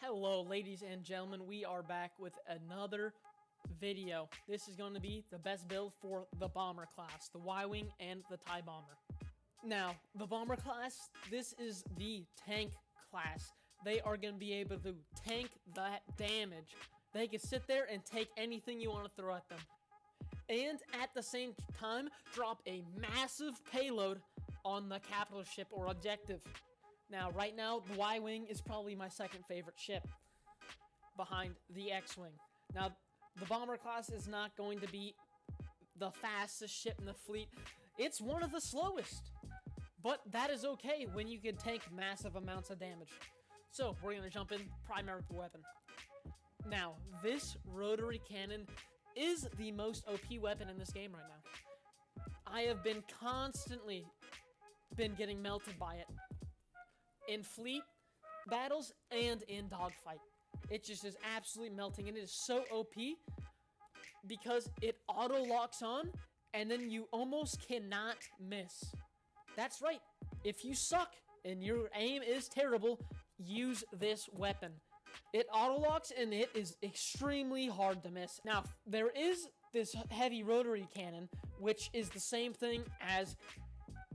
Hello, ladies and gentlemen. We are back with another video. This is going to be the best build for the bomber class, the Y-Wing and the TIE bomber. Now, the bomber class, this is the tank class. They are going to be able to tank that damage. They can sit there and take anything you want to throw at them. And at the same time, drop a massive payload on the capital ship or objective. Now, right now, the Y-Wing is probably my second favorite ship behind the X-Wing. Now, the bomber class is not going to be the fastest ship in the fleet. It's one of the slowest. But that is okay when you can tank massive amounts of damage. So, we're going to jump in primary weapon. Now, this rotary cannon is the most OP weapon in this game right now. I have been constantly getting melted by it. In fleet battles and in dogfight. It just is absolutely melting, and it is so OP because it auto locks on and then you almost cannot miss. That's right. If you suck and your aim is terrible, use this weapon. It auto locks and it is extremely hard to miss. Now, there is this heavy rotary cannon, which is the same thing as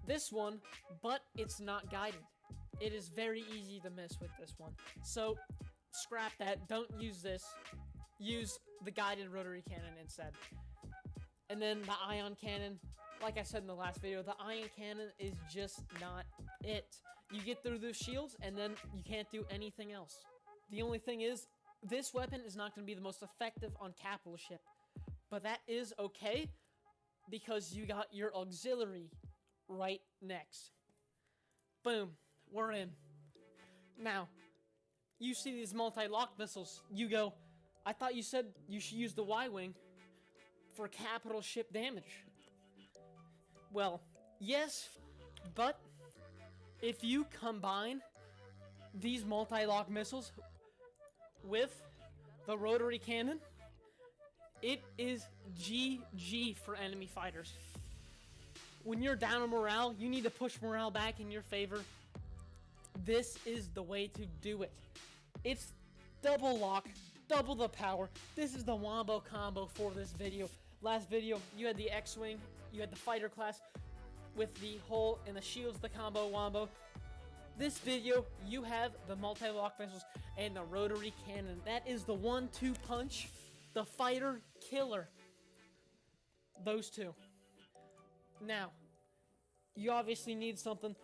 this one, but it's not guided. It is very easy to miss with this one. So, scrap that. Don't use this. Use the guided rotary cannon instead. And then the ion cannon. Like I said in the last video, the ion cannon is just not it. You get through those shields, and then you can't do anything else. The only thing is, this weapon is not going to be the most effective on capital ship. But that is okay, because you got your auxiliary right next. Boom. We're in. Now, you see these multi-lock missiles. You go, I thought you said you should use the Y-Wing for capital ship damage. Well, yes, but if you combine these multi-lock missiles with the rotary cannon, it is GG for enemy fighters. When you're down on morale, you need to push morale back in your favor. This is the way to do it. It's double lock, double the power. This is the wombo combo for this video. Last video, you had the X-Wing, you had the fighter class with the hull and the shields, the combo wombo. This video, you have the multi-lock missiles and the rotary cannon. That is the 1-2 punch, the fighter killer. Those two. Now, you obviously need something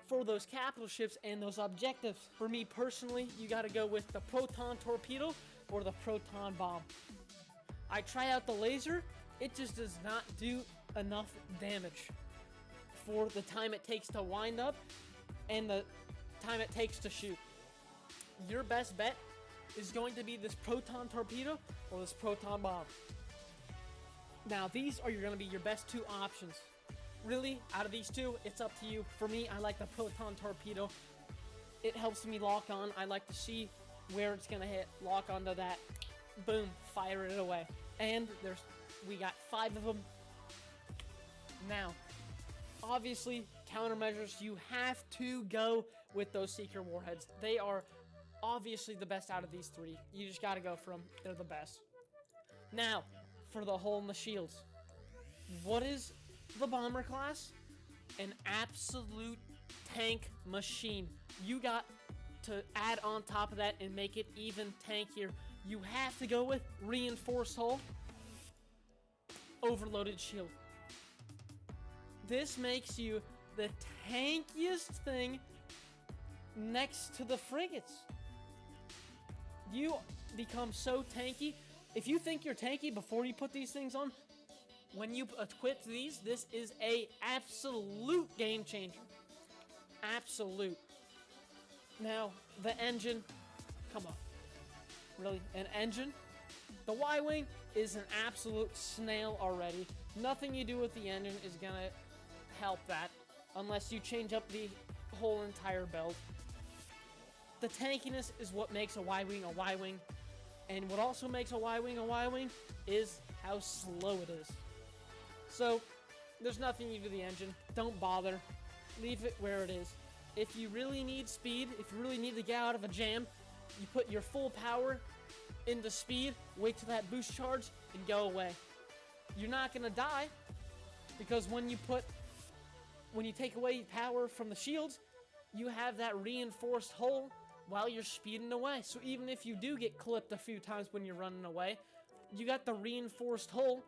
for those capital ships and those objectives. For me personally, you gotta go with the proton torpedo or the proton bomb. I try out the laser, it just does not do enough damage for the time it takes to wind up and the time it takes to shoot. Your best bet is going to be this proton torpedo or this proton bomb. Now, these are gonna be your best two options. Really, out of these two, it's up to you. For me, I like the proton torpedo. It helps me lock on. I like to see where it's gonna hit. Lock onto that. Boom, fire it away. And we got 5 of them. Now, obviously, countermeasures, you have to go with those Seeker warheads. They are obviously the best out of these 3. You just gotta go for them. They're the best. Now, for the hull and the shields. What is the bomber class? An absolute tank machine. You got to add on top of that and make it even tankier. You have to go with reinforced hull, overloaded shield. This makes you the tankiest thing next to the frigates. You become so tanky. If you think you're tanky before you put these things on, when you equip these, this is a absolute game changer. Absolute. Now, the engine, come on. Really, an engine? The Y-Wing is an absolute snail already. Nothing you do with the engine is gonna help that, unless you change up the whole entire build. The tankiness is what makes a Y-Wing a Y-Wing, and what also makes a Y-Wing is how slow it is. So, there's nothing you do to the engine. Don't bother. Leave it where it is. If you really need speed, if you really need to get out of a jam, You put your full power into speed, wait till that boost charge, and go away. You're not gonna die, because when you take away power from the shields, you have that reinforced hull while you're speeding away. So even if you do get clipped a few times when you're running away, you got the reinforced hull.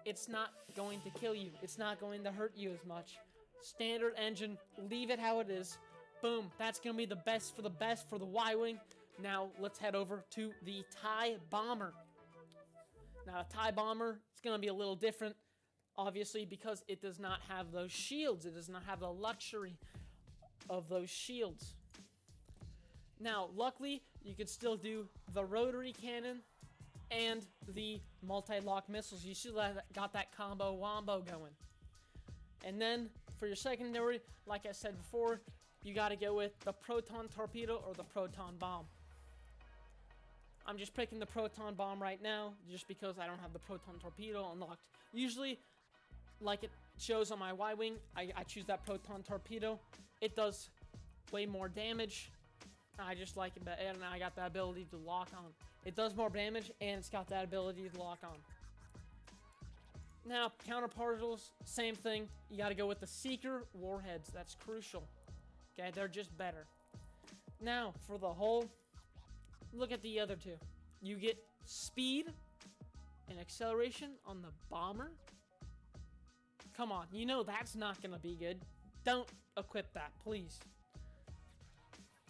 It's not going to kill you. It's not going to hurt you as much. Standard engine, leave it how it is. Boom, that's going to be the best for the Y-Wing. Now, let's head over to the TIE Bomber. Now, a TIE Bomber, it's going to be a little different, obviously, because it does not have those shields. It does not have the luxury of those shields. Now, luckily, you can still do the rotary cannon and the multi-lock missiles. You still got that combo wombo going. And then, for your secondary, like I said before, you got to go with the proton torpedo or the proton bomb. I'm just picking the proton bomb right now, just because I don't have the proton torpedo unlocked. Usually, like it shows on my Y-Wing, I choose that proton torpedo. It does way more damage. I just like it better, and I got that ability to lock on. It does more damage, and it's got that ability to lock on. Now, counter particles, same thing. You got to go with the Seeker warheads. That's crucial. Okay, they're just better. Now, for the hull, look at the other two. You get speed and acceleration on the bomber. Come on, you know that's not going to be good. Don't equip that, please.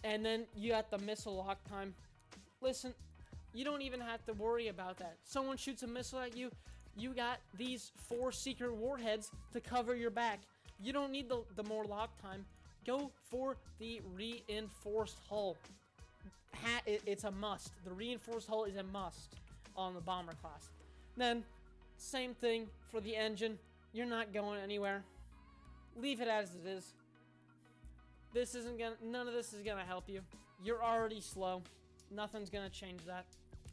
And then you got the missile lock time. Listen, you don't even have to worry about that. Someone shoots a missile at you, you got these 4 Seeker warheads to cover your back. You don't need the more lock time. Go for the reinforced hull. It's a must. The reinforced hull is a must on the bomber class. Then, same thing for the engine. You're not going anywhere. Leave it as it is. None of this is gonna help you. You're already slow. Nothing's gonna change that.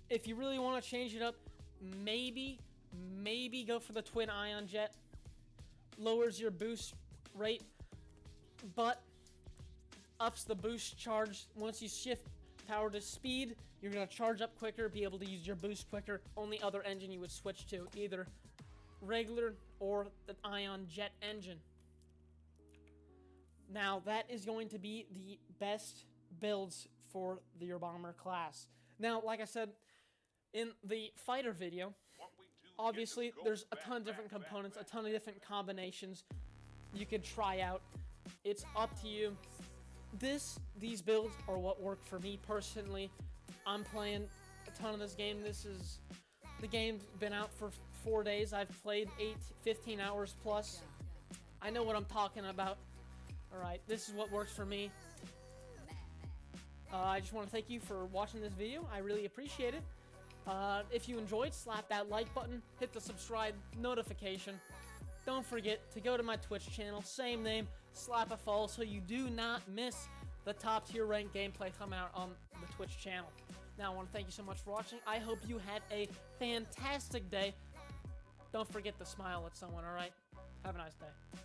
If you really want to change it up, maybe go for the twin ion jet. Lowers your boost rate, but ups the boost charge. Once you shift power to speed, you're gonna charge up quicker, be able to use your boost quicker. Only other engine you would switch to, either regular or the ion jet engine. Now, that is going to be the best builds for your bomber class. Now, like I said, in the fighter video, obviously, there's a ton of different components, a ton of different combinations you can try out. It's up to you. These builds are what work for me personally. I'm playing a ton of this game. The game's been out for 4 days. I've played 15 hours plus. I know what I'm talking about. Alright, this is what works for me. I just want to thank you for watching this video. I really appreciate it. If you enjoyed, slap that like button, hit the subscribe notification. Don't forget to go to my Twitch channel, same name, slap a follow so you do not miss the top tier ranked gameplay coming out on the Twitch channel. Now, I want to thank you so much for watching. I hope you had a fantastic day. Don't forget to smile at someone, alright? Have a nice day.